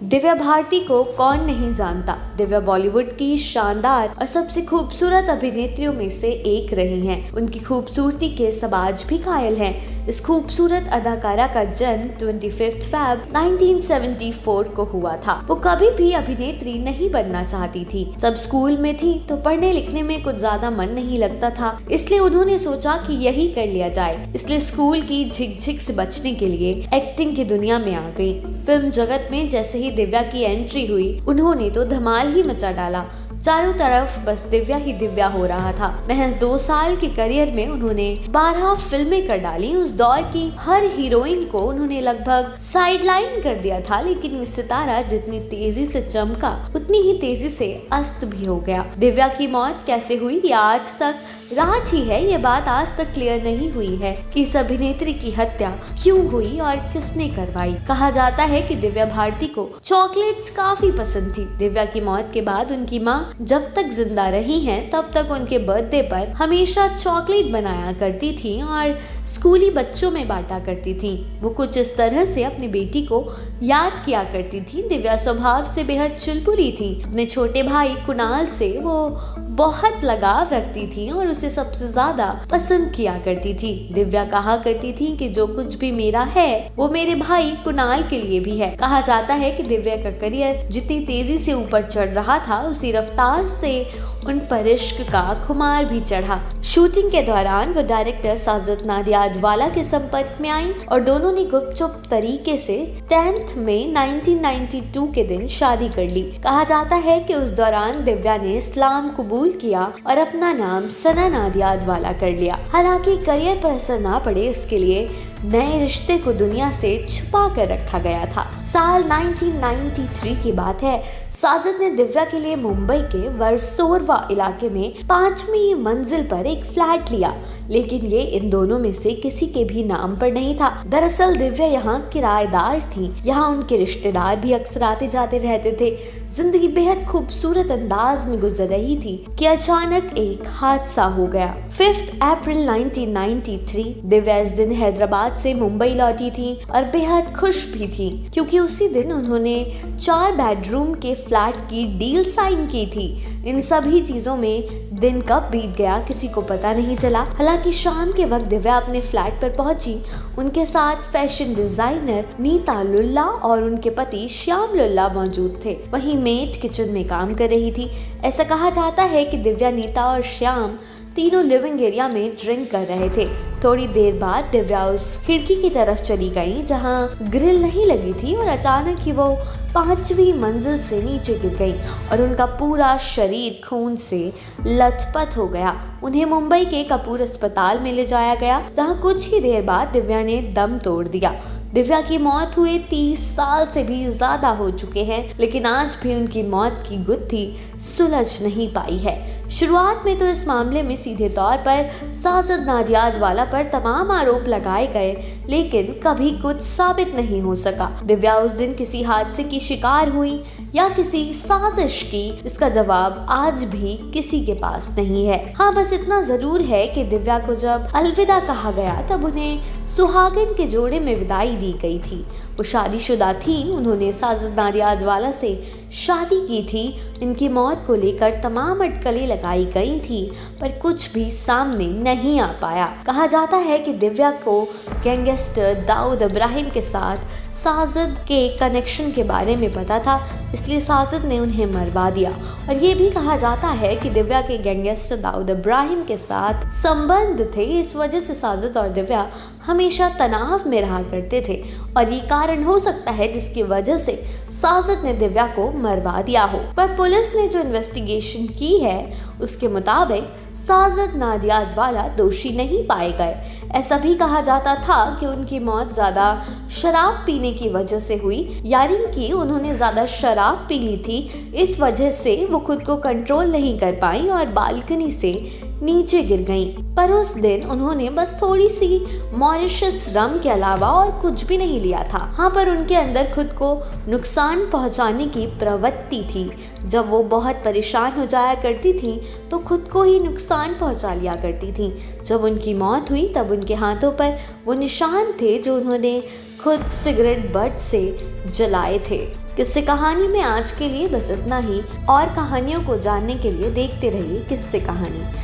दिव्या भारती को कौन नहीं जानता। दिव्या बॉलीवुड की शानदार और सबसे खूबसूरत अभिनेत्रियों में से एक रही हैं। उनकी खूबसूरती के सब आज भी कायल हैं। इस खूबसूरत अदाकारा का जन्म 25 फरवरी 1974 को हुआ था। वो कभी भी अभिनेत्री नहीं बनना चाहती थी। जब स्कूल में थी तो पढ़ने लिखने में कुछ ज्यादा मन नहीं लगता था, इसलिए उन्होंने सोचा कि यही कर लिया जाए। इसलिए स्कूल की झिकझिक से बचने के लिए एक्टिंग की दुनिया में आ गई। फिल्म जगत में जैसे ही दिव्या की एंट्री हुई, उन्होंने तो धमाल ही मचा डाला। चारों तरफ बस दिव्या ही दिव्या हो रहा था। महज 2 साल के करियर में उन्होंने 12 फिल्में कर डाली। उस दौर की हर हीरोइन को उन्होंने लगभग साइडलाइन कर दिया था, लेकिन ये सितारा जितनी तेजी से चमका उतनी ही तेजी से अस्त भी हो गया। दिव्या की मौत कैसे हुई ये आज तक राज ही है। ये बात आज तक क्लियर नहीं हुई है कि इस अभिनेत्री की हत्या क्यों हुई और किसने करवाई। कहा जाता है कि दिव्या भारती को चॉकलेट्स काफी पसंद थी। दिव्या की मौत के बाद उनकी माँ जब तक जिंदा रही हैं तब तक उनके बर्थडे पर हमेशा चॉकलेट बनाया करती थी और स्कूली बच्चों में बांटा करती थी। वो कुछ इस तरह से अपनी बेटी को याद किया करती थी। दिव्या स्वभाव से बेहद चुलबुली थी। अपने छोटे भाई कुणाल से वो बहुत लगाव रखती थी और उसे सबसे ज्यादा पसंद किया करती थी। दिव्या कहा करती थी कि जो कुछ भी मेरा है वो मेरे भाई कुणाल के लिए भी है। कहा जाता है कि दिव्या का करियर जितनी तेजी से ऊपर चढ़ रहा था, उसी रफ्तार से उन पर इश्क का खुमार भी चढ़ा। शूटिंग के दौरान वो डायरेक्टर साजिद नाडियाडवाला के संपर्क में आई और दोनों ने गुपचुप तरीके से 10th मई 1992 के दिन शादी कर ली। कहा जाता है कि उस दौरान दिव्या ने इस्लाम कबूल किया और अपना नाम सना नाडियाडवाला कर लिया। हालांकि करियर पर असर ना पड़े, इसके लिए नए रिश्ते को दुनिया से छुपा कर रखा गया था। साल 1993 की बात है। साजिद ने दिव्या के लिए मुंबई के वर्सोवा इलाके में 5वीं मंजिल पर एक फ्लैट लिया, लेकिन ये इन दोनों में से किसी के भी नाम पर नहीं था। दरअसल दिव्या यहाँ किराएदार थी। यहाँ उनके रिश्तेदार भी अक्सर आते जाते रहते थे। जिंदगी बेहद खूबसूरत अंदाज में गुजर रही थी कि अचानक एक हादसा हो गया। 5 अप्रैल 1993 दिव्या इस दिन हैदराबाद से मुंबई लौटी थी और बेहद खुश भी थी, क्योंकि उसी दिन उन्होंने 4 बेडरूम के फ्लैट की डील साइन की थी। इन सभी चीजों में दिन कब बीत गया किसी को पता नहीं चला। हालांकि शाम के वक्त दिव्या अपने फ्लैट पर पहुंची। उनके साथ फैशन डिजाइनर नीता लुल्ला और उनके पति श्याम लुल्ला मौजूद थे। वहीं मेड किचन में काम कर रही थी। ऐसा कहा जाता है कि दिव्या, नीता और श्याम तीनों लिविंग एरिया में ड्रिंक कर रहे थे। थोड़ी देर बाद दिव्या उस खिड़की की तरफ चली गई जहां ग्रिल नहीं लगी थी और अचानक ही वो 5वीं मंजिल से नीचे गिर गई और उनका पूरा शरीर खून से लथपथ हो गया। उन्हें मुंबई के कपूर अस्पताल में ले जाया गया, जहां कुछ ही देर बाद दिव्या ने दम तोड़ दिया। दिव्या की मौत हुए 30 साल से भी ज्यादा हो चुके हैं, लेकिन आज भी उनकी मौत की गुत्थी सुलझ नहीं पाई है। शुरुआत में तो इस मामले में सीधे तौर पर साजिद नाडियाडवाला पर तमाम आरोप लगाए गए, लेकिन कभी कुछ साबित नहीं हो सका। दिव्या उस दिन किसी हादसे की शिकार हुई या किसी साजिश की, इसका जवाब आज भी किसी के पास नहीं है। हाँ, बस इतना जरूर है कि दिव्या को जब अलविदा कहा गया तब उन्हें सुहागिन के जोड़े में विदाई दी गई थी। वो शादीशुदा थी। उन्होंने साजिद नाडियाडवाला से शादी की थी। इनकी मौत को लेकर तमाम अटकलें लगाई गई थी, पर कुछ भी सामने नहीं आ पाया। कहा जाता है कि दिव्या को गैंगस्टर दाऊद इब्राहिम के साथ साजिद के कनेक्शन के बारे में पता था, इसलिए साजिद ने उन्हें मरवा दिया। और ये भी कहा जाता है कि दिव्या के गैंगस्टर दाऊद इब्राहिम के साथ संबंध थे। इस वजह से साजिद और दिव्या हमेशा तनाव में रहा करते थे और ये कारण हो सकता है जिसकी वजह से साजिद ने दिव्या को मरवा दिया हो। पर पुलिस ने जो इन्वेस्टिगेशन की है उसके मुताबिक साजिद नाडियाडवाला दोषी नहीं पाए गए। ऐसा भी कहा जाता था कि उनकी मौत ज्यादा शराब पीने की वजह से हुई, यानी कि उन्होंने ज्यादा शराब पी ली थी। इस वजह से वो खुद को कंट्रोल नहीं कर पाई और बालकनी से नीचे गिर गईं। पर उस दिन उन्होंने बस थोड़ी सी मॉरिशस रम के अलावा और कुछ भी नहीं लिया था। हाँ, पर उनके अंदर खुद को नुकसान पहुंचाने की प्रवृत्ति थी। जब वो बहुत परेशान हो जाया करती थी तो खुद को ही नुकसान पहुंचा लिया करती थी। जब उनकी मौत हुई तब उनके हाथों पर वो निशान थे जो उन्होंने खुद सिगरेट बट से जलाए थे। किस्से कहानी में आज के लिए बस इतना ही। और कहानियों को जानने के लिए देखते रहिए किस्से कहानी।